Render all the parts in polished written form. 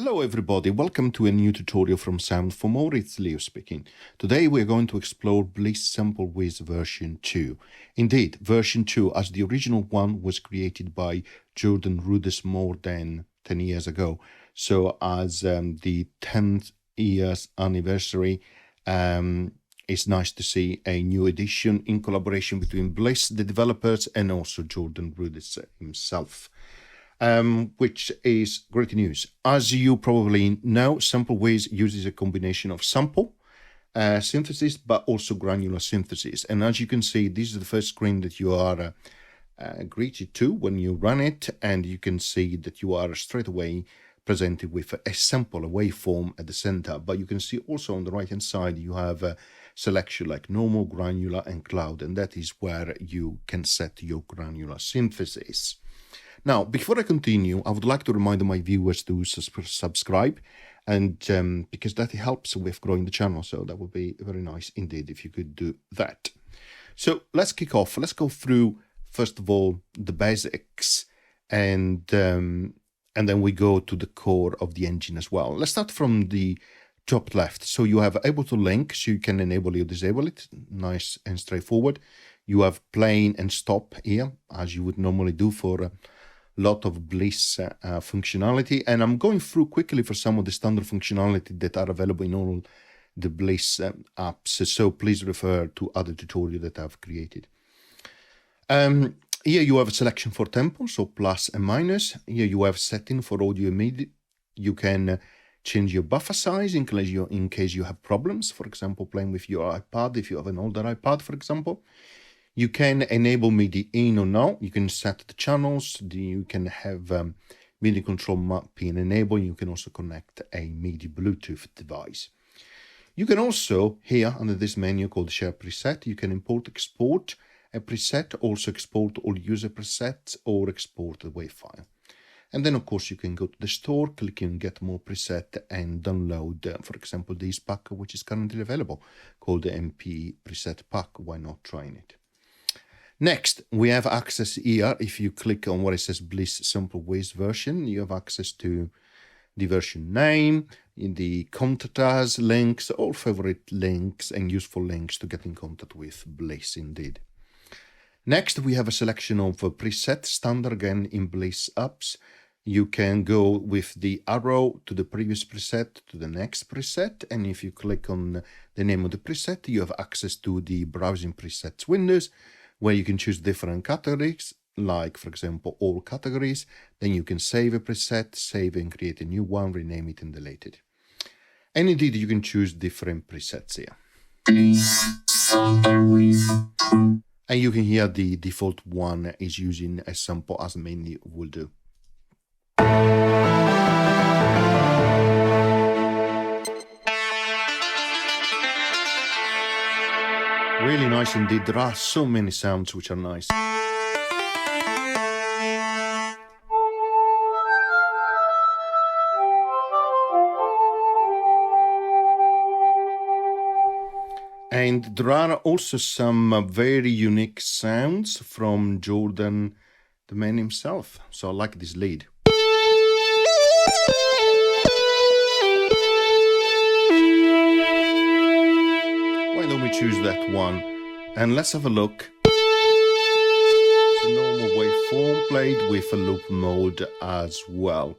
Hello everybody, welcome to a new tutorial from Sound for More. It's Leo speaking. Today we're going to explore Bleass SampleWiz version 2. Indeed, version 2, as the original one was created by Jordan Rudess more than 10 years ago. So as the 10th year's anniversary, it's nice to see a new edition in collaboration between Bliss, the developers, and also Jordan Rudess himself. Which is great news. As you probably know, SampleWiz uses a combination of sample synthesis, but also granular synthesis. And as you can see, this is the first screen that you are greeted to when you run it, and you can see that you are straight away presented with a sample, a waveform at the center. But you can see also on the right hand side, you have a selection like normal, granular, and cloud, and that is where you can set your granular synthesis. Now, before I continue, I would like to remind my viewers to subscribe, and because that helps with growing the channel, so that would be very nice indeed if you could do that. So let's kick off. Let's go through, first of all, the basics, and then we go to the core of the engine as well. Let's start from the top left. So you have able to link, so you can enable or disable it. Nice and straightforward. You have playing and stop here, as you would normally do for lot of Bliss functionality, and I'm going through quickly for some of the standard functionality that are available in all the Bliss apps, so please refer to other tutorials that I've created. Here you have a selection for tempo, so plus and minus. Here you have setting for audio and MIDI. You can change your buffer size in case you have problems, for example playing with your iPad, if you have an older iPad for example. You can enable MIDI in or no. You can set the channels. You can have MIDI control mapping enabled. You can also connect a MIDI Bluetooth device. You can also, here under this menu called Share Preset, you can export a preset, also export all user presets or export the WAV file. And then of course you can go to the store, click on Get More Preset and download, for example, this pack which is currently available called the MP Preset Pack. Why not trying it? Next, we have access here. If you click on what it says Bleass SampleWiz version, you have access to the version name, in the contact us links, all favorite links and useful links to get in contact with Bliss indeed. Next, we have a selection of preset standard again in Bleass Apps. You can go with the arrow to the previous preset to the next preset, and if you click on the name of the preset, you have access to the browsing presets windows, where you can choose different categories, like for example all categories. Then you can save a preset, save and create a new one, rename it and delete it. And indeed you can choose different presets here. And you can hear the default one is using a sample as many will do. Really nice indeed. There are so many sounds which are nice. And there are also some very unique sounds from Jordan, the man himself. So I like this lead. Why don't we choose that one? And let's have a look. It's a normal waveform played with a loop mode as well.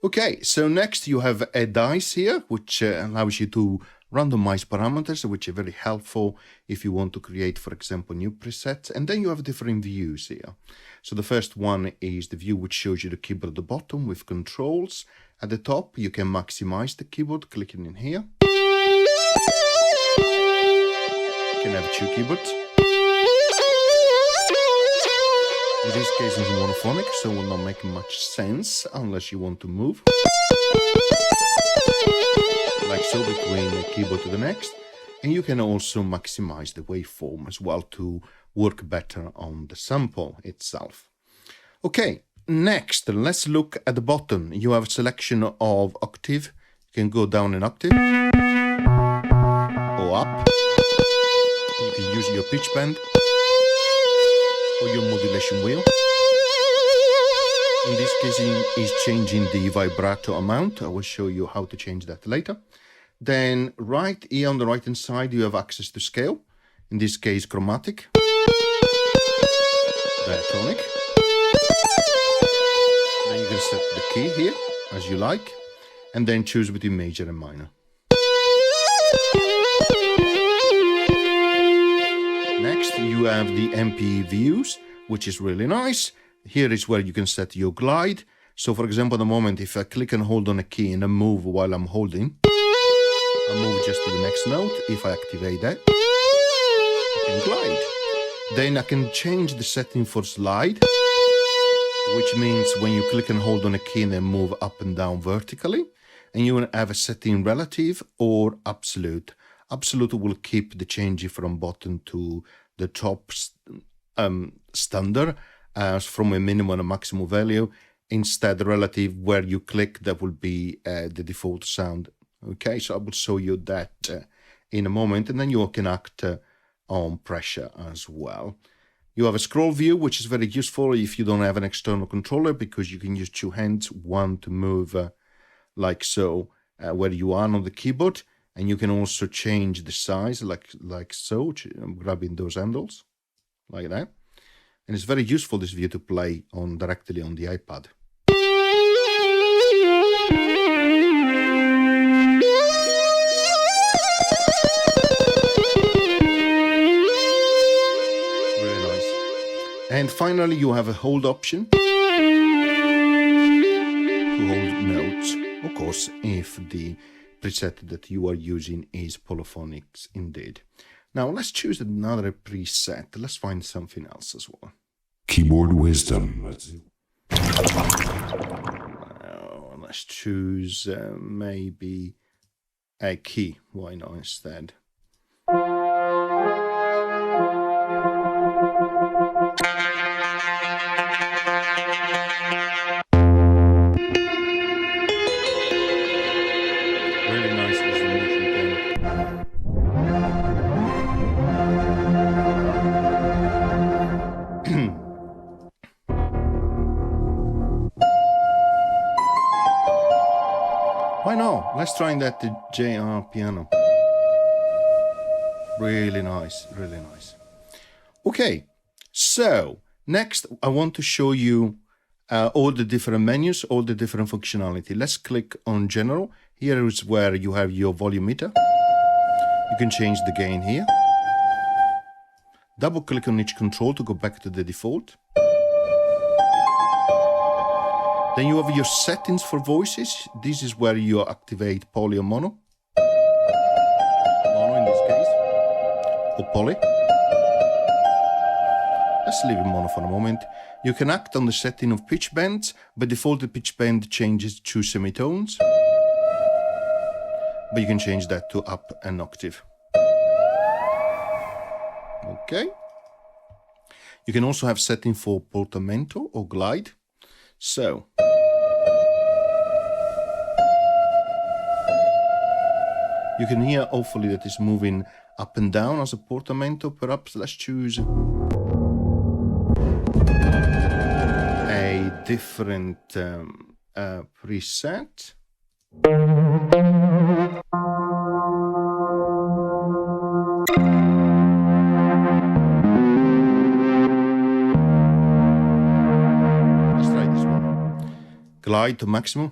Okay, so next you have a dice here, which allows you to randomize parameters, which are very helpful if you want to create, for example, new presets. And then you have different views here. So the first one is the view which shows you the keyboard at the bottom with controls. At the top, you can maximize the keyboard clicking in here. You can have two keyboards. In this case it's monophonic, so it will not make much sense unless you want to move. Like so between a keyboard to the next. And you can also maximize the waveform as well to work better on the sample itself. Okay, next let's look at the bottom. You have a selection of octave. You can go down an octave or up. You can use your pitch bend or your modulation wheel. In this case, is changing the vibrato amount. I will show you how to change that later. Then right here on the right hand side, you have access to scale. In this case, chromatic, diatonic. Then you can set the key here as you like, and then choose between major and minor. Next, you have the MP views, which is really nice. Here is where you can set your glide. So for example, at the moment, if I click and hold on a key and I move while I'm holding, I move just to the next note. If I activate that, I can glide. Then I can change the setting for slide, which means when you click and hold on a key and then move up and down vertically, and you will have a setting relative or absolute. Absolute will keep the change from bottom to the top standard as from a minimum and maximum value. Instead, relative, where you click, that will be the default sound. Okay, so I will show you that in a moment, and then you can act on pressure as well. You have a scroll view, which is very useful if you don't have an external controller, because you can use two hands, one to move like so, where you are on the keyboard, and you can also change the size like so, grabbing those handles like that. And it's very useful, this view, to play on directly on the iPad. Really nice. And finally, you have a hold option to hold notes, of course, if the preset that you are using is polyphonics indeed. Now let's choose another preset. Let's find something else as well. Keyboard wisdom. Let's choose maybe a key. Why not instead? Really nice resolution thing. Why not? Let's try that the JR piano. Really nice, really nice. Okay, so next I want to show you all the different menus, all the different functionality. Let's click on General. Here is where you have your volume meter. You can change the gain here. Double click on each control to go back to the default. Then you have your settings for voices. This is where you activate poly or mono. Mono in this case, or poly. Let's leave it mono for a moment. You can act on the setting of pitch bands. By default, the pitch band changes to semitones, but you can change that to up an octave. Okay. You can also have setting for portamento or glide. So you can hear hopefully that it's moving up and down as a portamento. Perhaps let's choose a different preset. Let's try this one. Glide to maximum.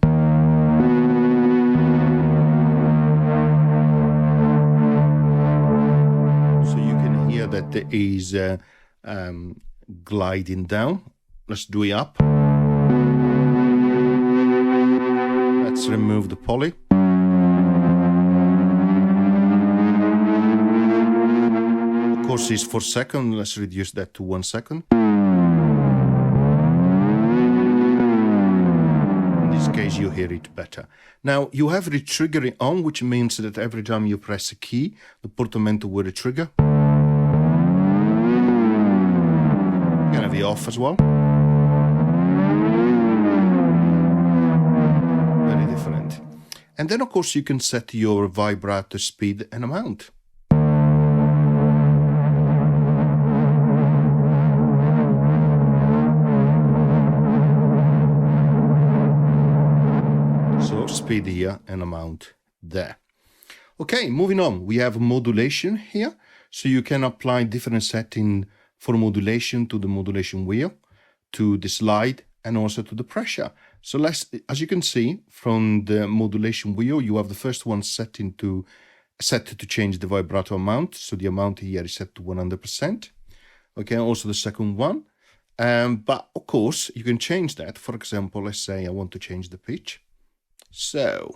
That there is gliding down. Let's do it up. Let's remove the poly. Of course, it's 4 seconds. Let's reduce that to 1 second. In this case, you hear it better. Now, you have retriggering on, which means that every time you press a key, the portamento will retrigger. Gonna be off as well. Very different. And then of course you can set your vibrato speed and amount. speed here and amount there. Okay, moving on, we have modulation here. So you can apply different settings for modulation to the modulation wheel, to the slide, and also to the pressure. So as you can see from the modulation wheel, you have the first one set to change the vibrato amount. So the amount here is set to 100%. Okay, also the second one. But of course, you can change that. For example, let's say I want to change the pitch. So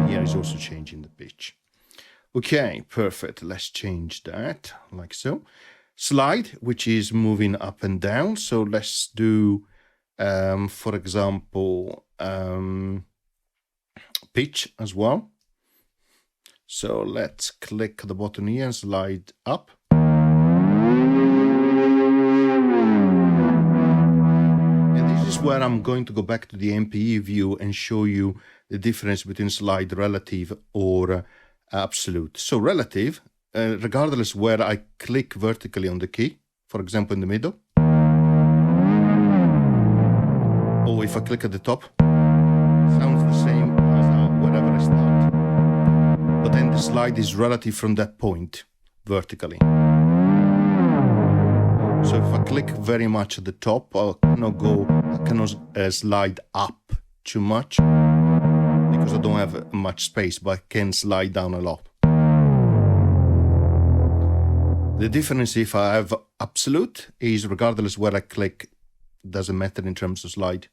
here is also changing the pitch. Okay, perfect. Let's change that like so. Slide, which is moving up and down. So let's do, for example, pitch as well. So let's click the button here and slide up. And this is where I'm going to go back to the MPE view and show you the difference between slide relative or absolute. So relative, regardless where I click vertically on the key, for example in the middle, or if I click at the top, sounds the same as wherever I start. But then the slide is relative from that point, vertically. So if I click very much at the top, I cannot slide up too much, because I don't have much space, but I can slide down a lot. The difference if I have absolute is regardless where I click, doesn't matter in terms of slide.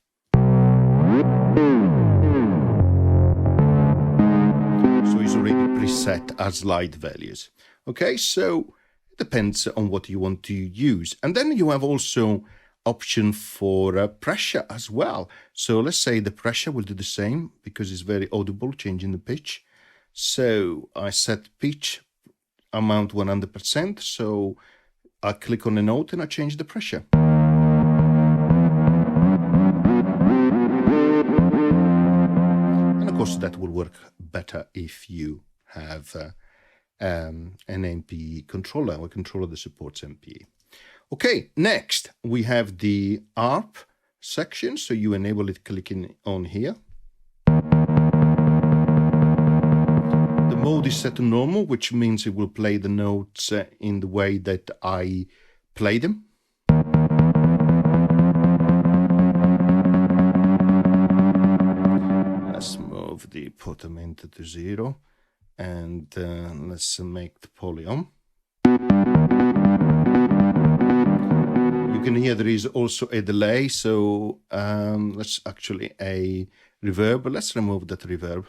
So it's already preset as slide values. Okay, so it depends on what you want to use. And then you have also option for pressure as well. So let's say the pressure will do the same because it's very audible, changing the pitch. So I set pitch amount 100%. So I click on the note and I change the pressure. And of course that will work better if you have an MPE controller or a controller that supports MPE. Okay, next we have the ARP section. So you enable it clicking on here. The mode is set to normal, which means it will play the notes in the way that I play them. Let's move the potentiometer to 0 and let's make the poly on. You can hear there is also a delay, so let's actually a reverb. Let's remove that reverb.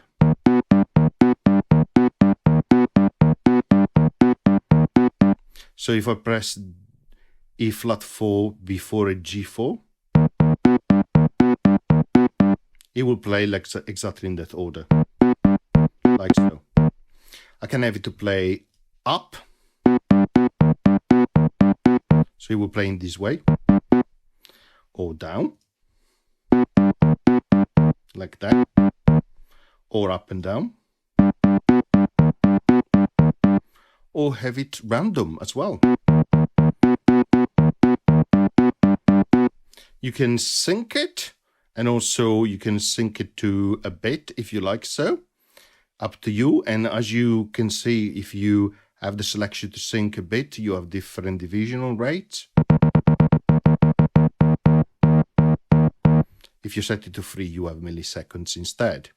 So if I press E flat 4 before a G4, it will play like exactly in that order, like so. I can have it to play up, so it will play in this way, or down, like that, or up and down, or have it random as well. You can sync it, and also you can sync it to a bit if you like so. Up to you. And as you can see, if you have the selection to sync a bit, you have different divisional rates. If you set it to 3, you have milliseconds instead.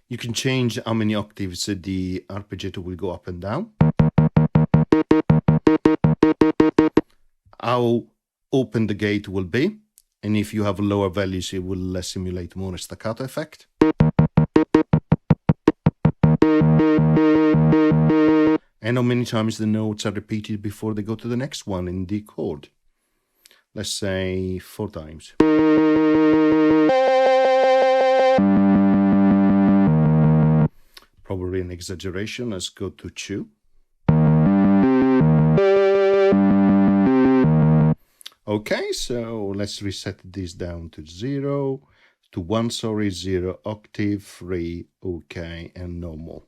You can change how many octaves the arpeggiator will go up and down. How open the gate will be. And if you have lower values, it will simulate more staccato effect. And how many times the notes are repeated before they go to the next one in D chord. Let's say 4 times. Probably an exaggeration. Let's go to 2. Okay, so let's reset this down to 0, to 1, sorry, 0, octave, 3, okay, and no more.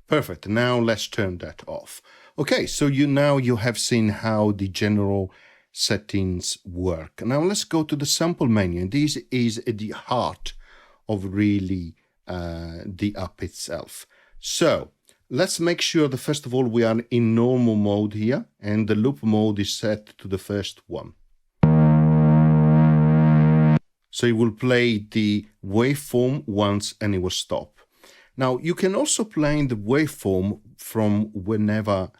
Perfect, now let's turn that off. Okay, so you have seen how the general settings work. Now let's go to the sample menu. This is at the heart of really the app itself. So let's make sure that first of all we are in normal mode here, and the loop mode is set to the first one. So it will play the waveform once and it will stop. Now you can also play the waveform from whenever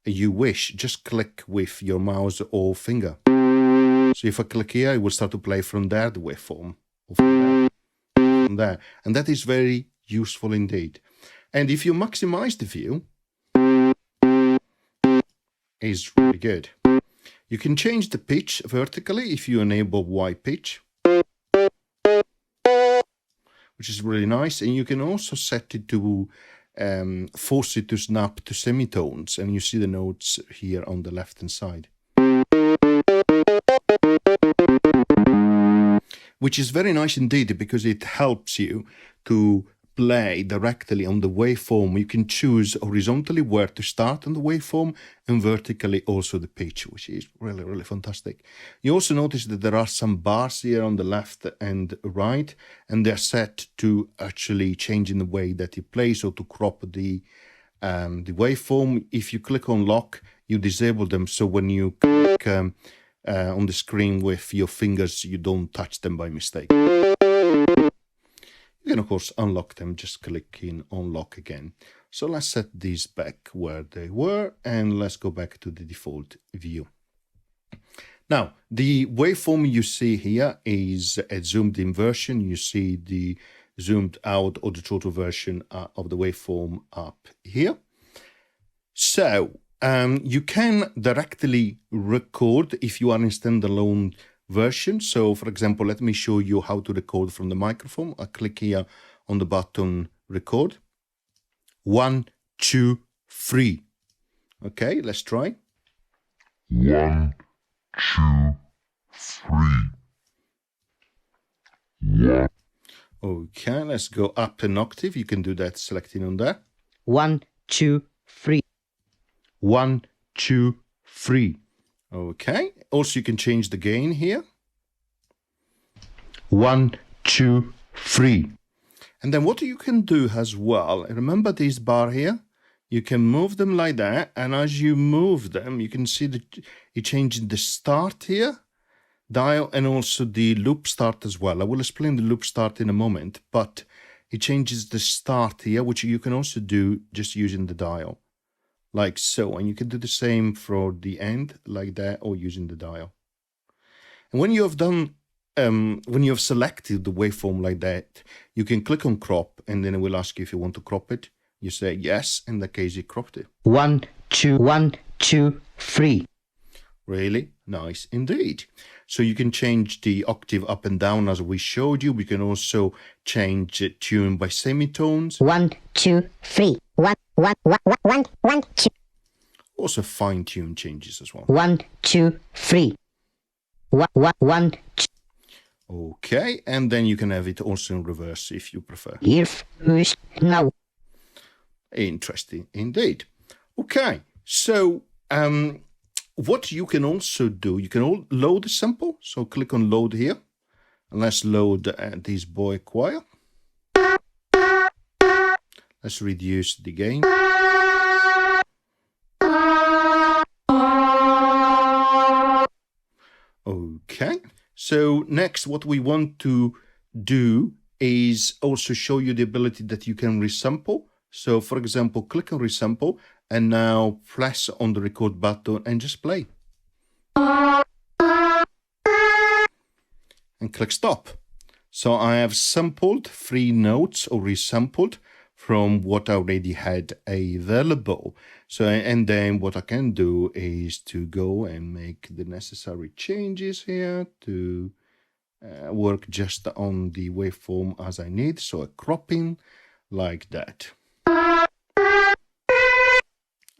you wish. Just click with your mouse or finger. So if I click here, it will start to play from there, the waveform. Or from there. And that is very useful indeed. And if you maximize the view, it's really good. You can change the pitch vertically if you enable Y pitch, which is really nice. And you can also set it to force it to snap to semitones, and you see the notes here on the left hand side, which is very nice indeed because it helps you to play directly on the waveform. You can choose horizontally where to start on the waveform and vertically also the pitch, which is really, really fantastic. You also notice that there are some bars here on the left and right, and they're set to actually change in the way that it plays or to crop the waveform. If you click on lock, you disable them, so when you click on the screen with your fingers, you don't touch them by mistake. You can of course unlock them, just clicking on lock again. So let's set these back where they were and let's go back to the default view. Now the waveform you see here is a zoomed in version. You see the zoomed out or the total version of the waveform up here. So you can directly record if you are in standalone version. So for example, let me show you how to record from the microphone. I click here on the button record. 1, 2, 3. Okay, let's try. 1, 2, 3. 1. Okay, let's go up an octave. You can do that selecting on there. 1, 2, 3. 1, 2, 3. Okay, also you can change the gain here. 1, 2, 3. And then what you can do as well, remember this bar here? You can move them like that, and as you move them, you can see that it changes the start here, dial, and also the loop start as well. I will explain the loop start in a moment, but it changes the start here, which you can also do just using the dial. Like so, and you can do the same for the end like that or using the dial. And when you have done when you have selected the waveform like that, you can click on crop, and then it will ask you if you want to crop it. You say yes, in that case you cropped it. 1, 2, 1, 2, 3. Really nice indeed. So you can change the octave up and down as we showed you. We can also change tune by semitones. 1, 2, 3. 1, 1, 1, 1, 1, 2. Also fine tune changes as well. 1, 2, 3. 1, 1, 1, 2. Okay, and then you can have it also in reverse if you prefer. If who's now. Interesting indeed. Okay, so what you can also do, you can load a sample. So click on load here, and let's load this boy choir. Let's reduce the gain. Okay, so next what we want to do is also show you the ability that you can resample. So for example, click on resample and now press on the record button and just play. And click stop. So I have sampled 3 notes or resampled from what I already had available. So, and then what I can do is to go and make the necessary changes here to work just on the waveform as I need. So a cropping like that.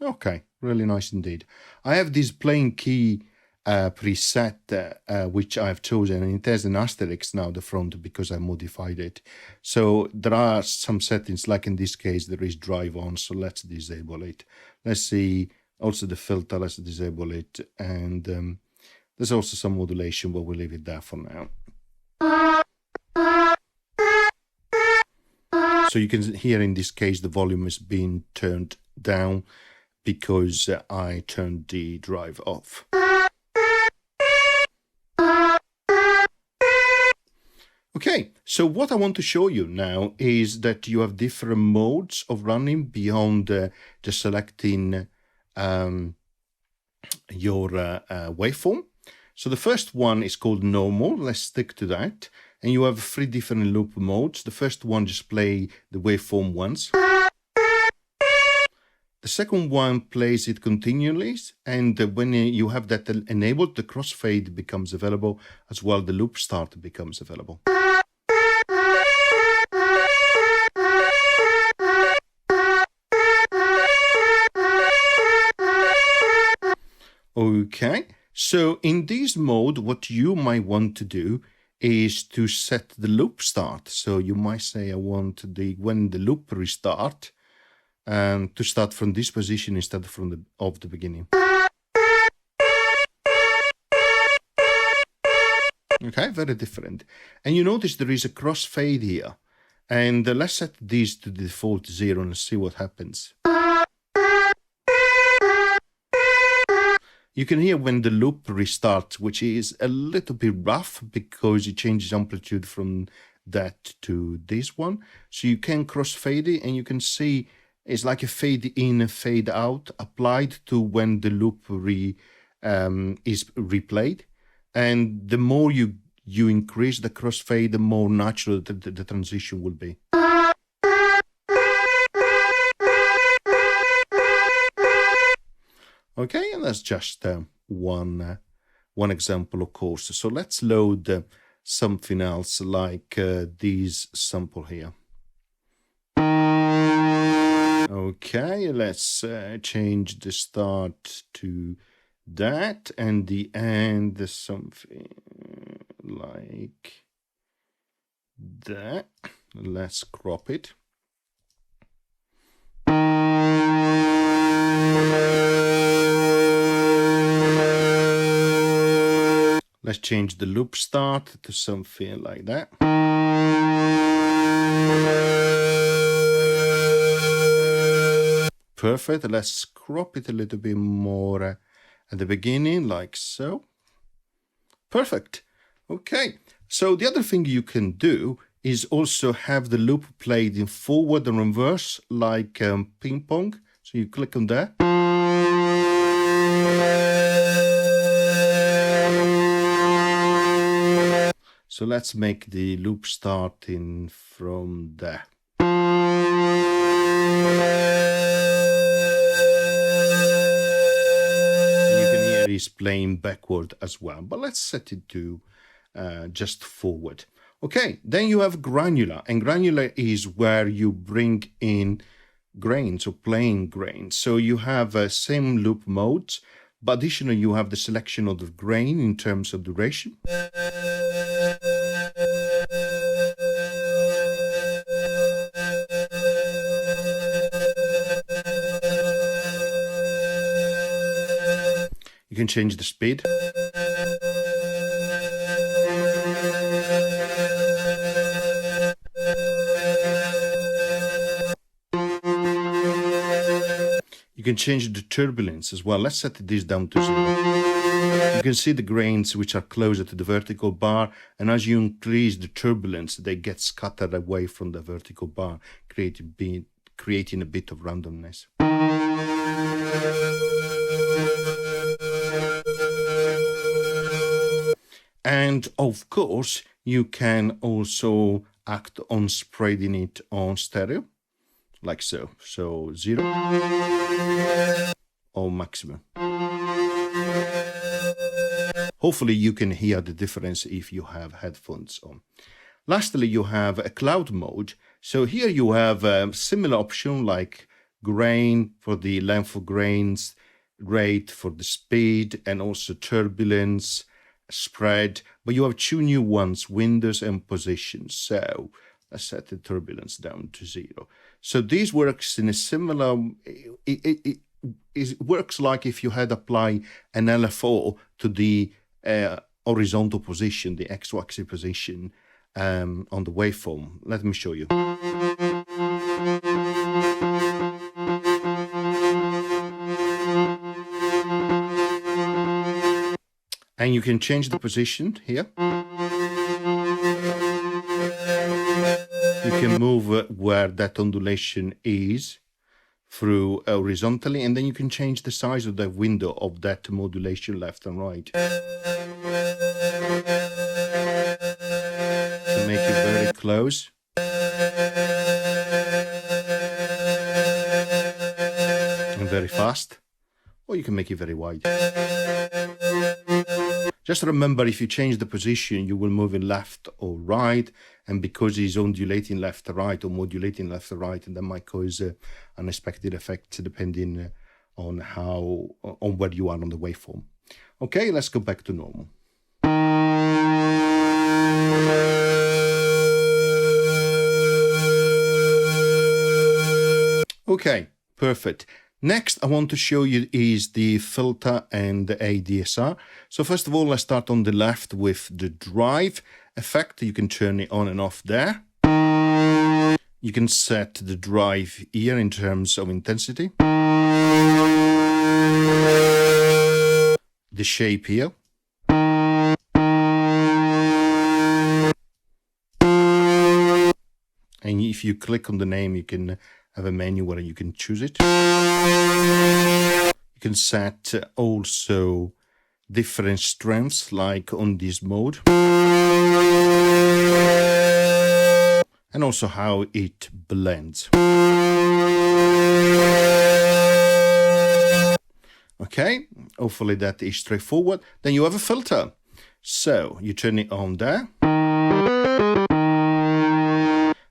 Okay, really nice indeed. I have this playing key preset which I've chosen, and it has an asterisk now the front because I modified it. So there are some settings, like in this case there is drive on, so let's disable it. Let's see Also the filter, let's disable it. And there's also some modulation, but we'll leave it there for now. So you can hear in this case the volume is being turned down because I turned the drive off. Okay, so what I want to show you now is that you have different modes of running beyond just selecting your waveform. So the first one is called normal. Let's stick to that. And you have 3 different loop modes. The first one, just play the waveform once. The second one plays it continually, and when you have that enabled, the crossfade becomes available, as well the loop start becomes available. Okay, so in this mode, what you might want to do is to set the loop start. So you might say, I want when the loop restart, and to start from this position instead from the beginning. Okay, very different. And you notice there is a crossfade here. And let's set this to the default 0 and see what happens. You can hear when the loop restarts, which is a little bit rough because it changes amplitude from that to this one. So you can crossfade it, and you can see it's like a fade in, fade out applied to when the loop is replayed. And the more you increase the crossfade, the more natural the transition will be. Okay, and that's just one example, of course. So let's load something else like this sample here. Okay, let's change the start to that, and the end something like that. Let's crop it. Let's change the loop start to something like that. Perfect. Let's crop it a little bit more at the beginning, like so. Perfect. Okay. So the other thing you can do is also have the loop played in forward and reverse, like ping pong. So you click on that. So let's make the loop starting from there. You can hear it's playing backward as well, but let's set it to just forward. Okay, then you have Granular, and Granular is where you bring in grains or playing grains. So you have same loop modes, but additionally you have the selection of the grain in terms of duration. You can change the speed. You can change the turbulence as well. Let's set this down to 0. You can see the grains which are closer to the vertical bar, and as you increase the turbulence, they get scattered away from the vertical bar, creating a bit of randomness. And of course, you can also act on spreading it on stereo, like so. So 0 or maximum. Hopefully you can hear the difference if you have headphones on. Lastly, you have a cloud mode. So here you have a similar option like grain for the length of grains, rate for the speed, and also turbulence, spread, but you have 2 new ones, windows and position. So let's set the turbulence down to 0. So this works in a similar, it works like if you had applied an LFO to the horizontal position, the x-axis position on the waveform. Let me show you. And you can change the position here. You can move where that ondulation is through horizontally, and then you can change the size of the window of that modulation left and right. To make it very close. And very fast. Or you can make it very wide. Just remember, if you change the position, you will move it left or right, and because it's ondulating left to right or modulating left to right, and that might cause unexpected effects depending on where you are on the waveform. Okay, let's go back to normal. Okay, perfect. Next, I want to show you is the filter and the ADSR. So first of all, let's start on the left with the drive effect. You can turn it on and off there. You can set the drive here in terms of intensity. The shape here. And if you click on the name, you can have a menu where you can choose it. You can set also different strengths, like on this mode. And also how it blends. Okay, hopefully that is straightforward. Then you have a filter. So you turn it on there.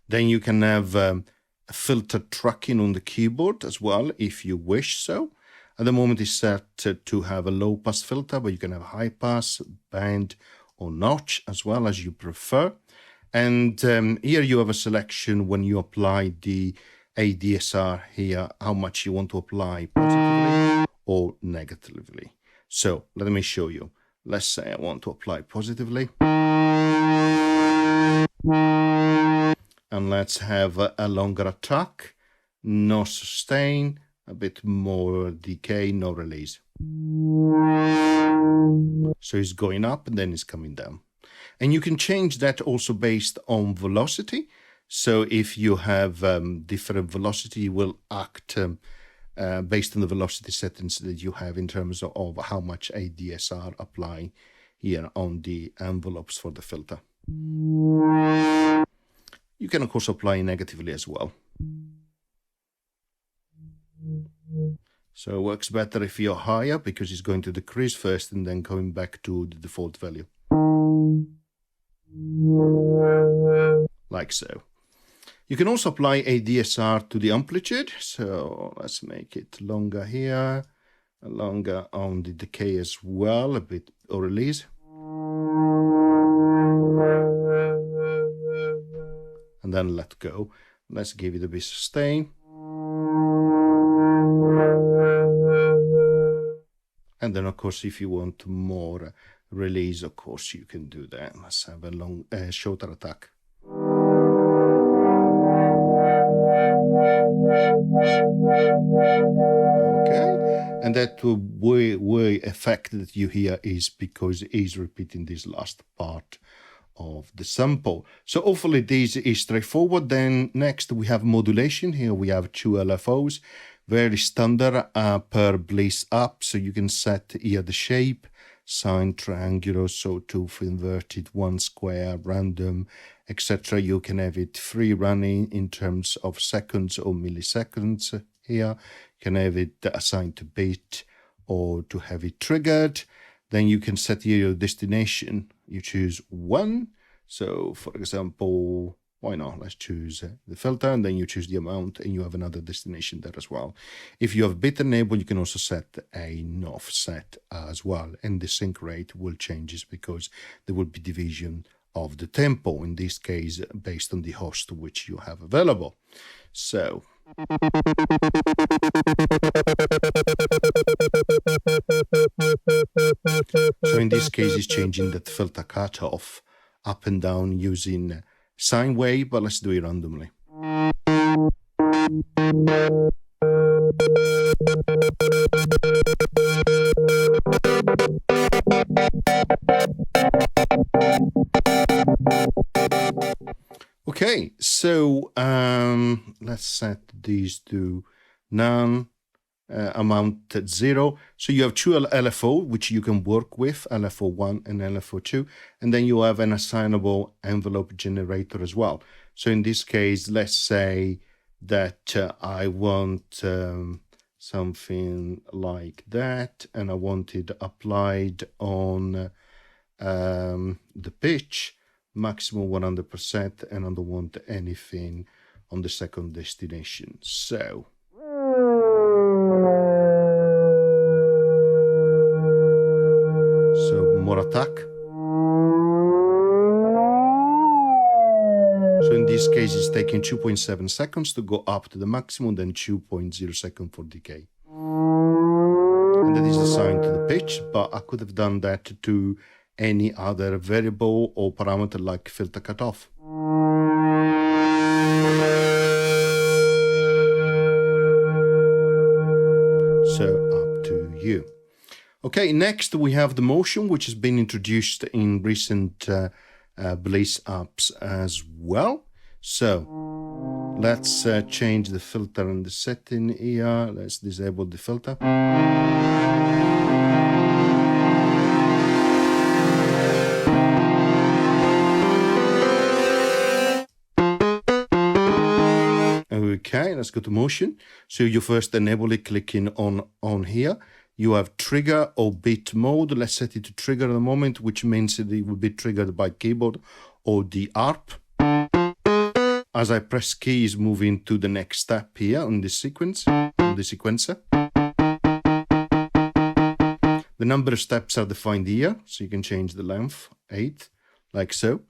Then you can have filter tracking on the keyboard as well, if you wish so. At the moment it's set to have a low pass filter, but you can have high pass, band or notch as well as you prefer. And here you have a selection when you apply the ADSR here, how much you want to apply positively or negatively. So let me show you. Let's say I want to apply positively. And let's have a longer attack, no sustain, a bit more decay, no release. So it's going up and then it's coming down. And you can change that also based on velocity. So if you have different velocity, you will act based on the velocity settings that you have in terms of how much ADSR apply here on the envelopes for the filter. You can of course apply negatively as well. So it works better if you're higher because it's going to decrease first and then going back to the default value. Like so. You can also apply ADSR to the amplitude. So let's make it longer here, longer on the decay as well, a bit or release. And then let go. Let's give it a bit of sustain. And then of course if you want more release, of course you can do that. Let's have a shorter attack. Okay, and that way effect that you hear is because it is repeating this last part of the sample. So hopefully this is straightforward. Then next we have modulation. Here we have 2 LFOs, very standard per Bleass app. So you can set here the shape, sine, triangular, sawtooth, inverted, 1 square, random, etc. You can have it free running in terms of seconds or milliseconds here. You can have it assigned to bit or to have it triggered. Then you can set here your destination. You choose 1. So for example, why not? Let's choose the filter and then you choose the amount and you have another destination there as well. If you have bit enabled, you can also set an offset as well. And the sync rate will change because there will be division of the tempo, in this case, based on the host which you have available. So So in this case, it's changing that filter cutoff up and down using sine wave, but let's do it randomly. Okay, so let's set these to none, amount at 0. So you have two LFO, which you can work with, LFO1 and LFO2, and then you have an assignable envelope generator as well. So in this case, let's say that I want something like that, and I want it applied on the pitch, maximum 100%, and I don't want anything on the second destination. So more attack. So in this case, it's taking 2.7 seconds to go up to the maximum, then 2.0 seconds for decay. And that is assigned to the pitch, but I could have done that to any other variable or parameter like filter cutoff. So up to you. Okay, next we have the motion, which has been introduced in recent Bleass apps as well. So let's change the filter and the setting here. Let's disable the filter. Okay, let's go to motion. So you first enable it clicking on here. You have trigger or beat mode. Let's set it to trigger at the moment, which means that it will be triggered by keyboard or the ARP. As I press keys, moving to the next step here on this sequence, on the sequencer. The number of steps are defined here, so you can change the length, 8, like so.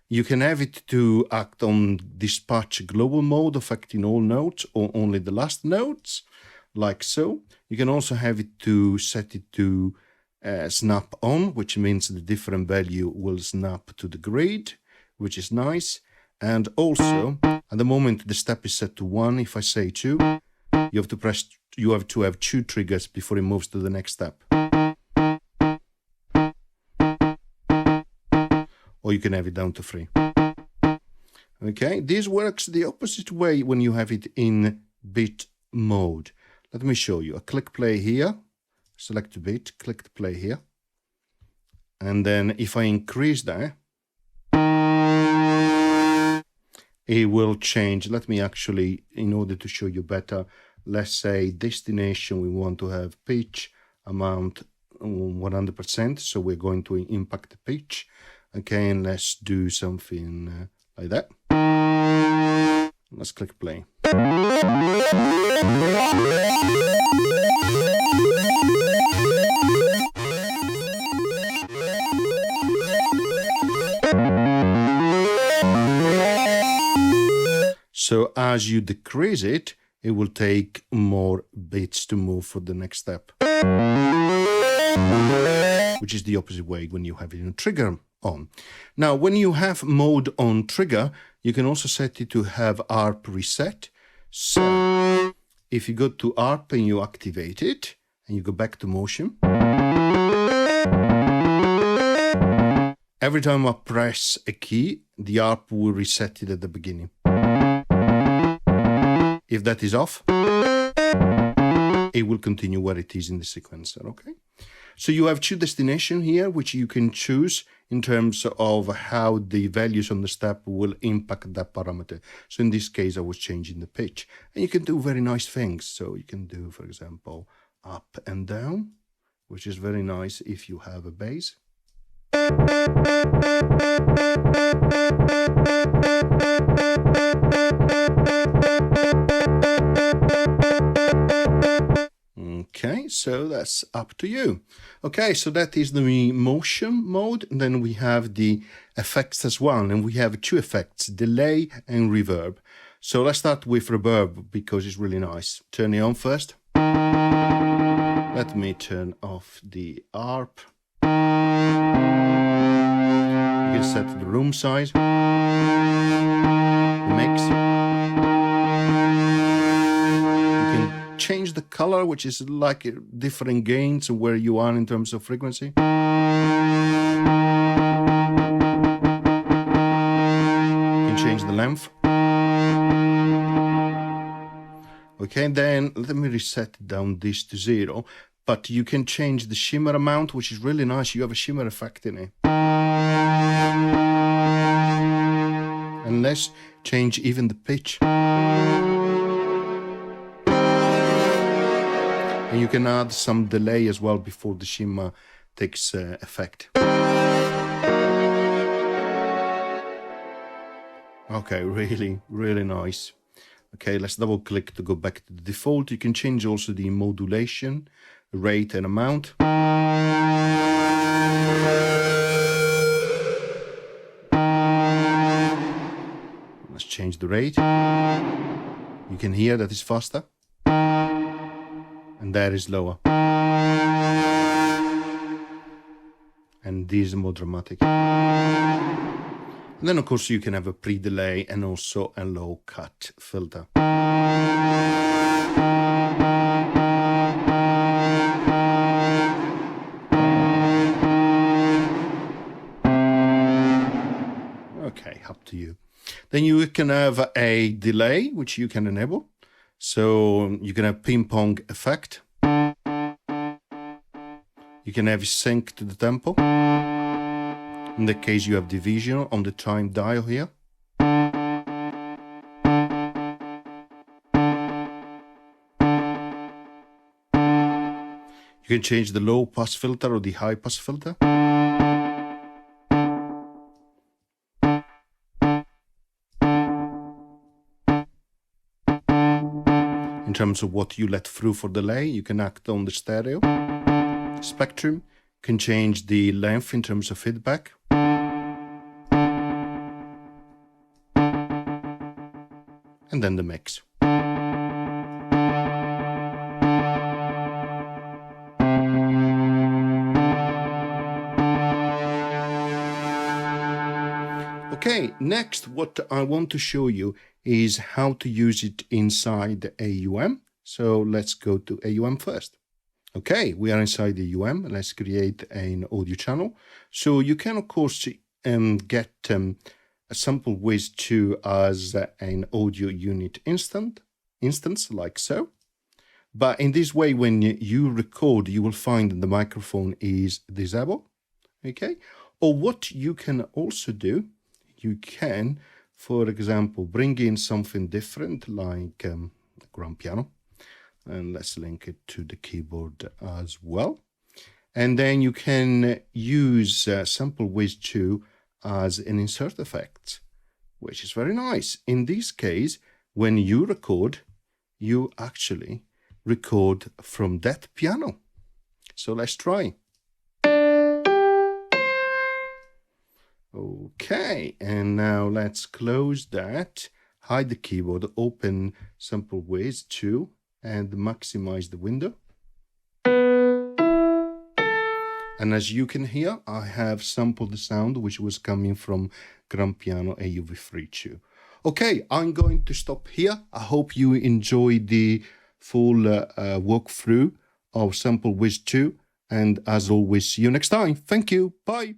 You can have it to act on dispatch global mode, affecting all notes or only the last notes, like so. You can also have it to set it to snap on, which means the different value will snap to the grid, which is nice. And also, at the moment the step is set to 1. If I say 2, you have to have 2 triggers before it moves to the next step. Or you can have it down to 3. Okay, this works the opposite way when you have it in beat mode. Let me show you. I click play here, select the beat, click the play here. And then if I increase that, it will change. Let me actually, in order to show you better, let's say destination, we want to have pitch amount 100%. So we're going to impact the pitch. Okay, and let's do something like that. Let's click play. So as you decrease it, it will take more bits to move for the next step. Which is the opposite way when you have it in trigger on. Now, when you have mode on trigger, you can also set it to have ARP reset. So if you go to ARP and you activate it, and you go back to motion, every time I press a key, the ARP will reset it at the beginning. If that is off, it will continue where it is in the sequencer, okay? So you have 2 destinations here, which you can choose in terms of how the values on the step will impact that parameter. So in this case, I was changing the pitch. And you can do very nice things. So you can do, for example, up and down, which is very nice if you have a bass. Okay, so that's up to you. Okay, so that is the motion mode. And then we have the effects as well. And we have 2 effects, delay and reverb. So let's start with Reverb because it's really nice. Turn it on first. Let me turn off the ARP. You can set the room size, the mix. You can change the color, which is like different gains where you are in terms of frequency. You can change the length. Okay, then let me reset down this to 0, but you can change the shimmer amount, which is really nice. You have a shimmer effect in it. And let's change even the pitch. And you can add some delay as well before the shimmer takes effect. Okay, really nice. Okay, let's double click to go back to the default. You can change also the modulation, rate and amount. Let's change the rate. You can hear that it's faster. And that is lower. And this is more dramatic. And then of course you can have a pre-delay and also a low cut filter. Okay, up to you. Then you can have a delay, which you can enable. So you can have ping pong effect. You can have sync to the tempo. In that case, you have division on the time dial here. You can change the low pass filter or the high pass filter. In terms of what you let through for delay, you can act on the stereo. Spectrum can change the length in terms of feedback. And then the mix. Okay, next what I want to show you is how to use it inside AUM. So let's go to AUM first. Okay, we are inside the AUM. Let's create an audio channel. So you can of course get a SampleWiz 2 as an audio unit instance like so. But in this way, when you record, you will find the microphone is disabled. Okay, or what you can also do, you can, for example, bring in something different like a grand piano. And let's link it to the keyboard as well. And then you can use SampleWiz 2 as an insert effect, which is very nice. In this case, when you record, you actually record from that piano. So let's try. Okay, and now let's close that, hide the keyboard, open SampleWiz 2 and maximize the window. And as you can hear, I have sampled the sound which was coming from Grand Piano AUv3 2. Okay, I'm going to stop here. I hope you enjoyed the full walkthrough of SampleWiz 2. And as always, see you next time. Thank you. Bye.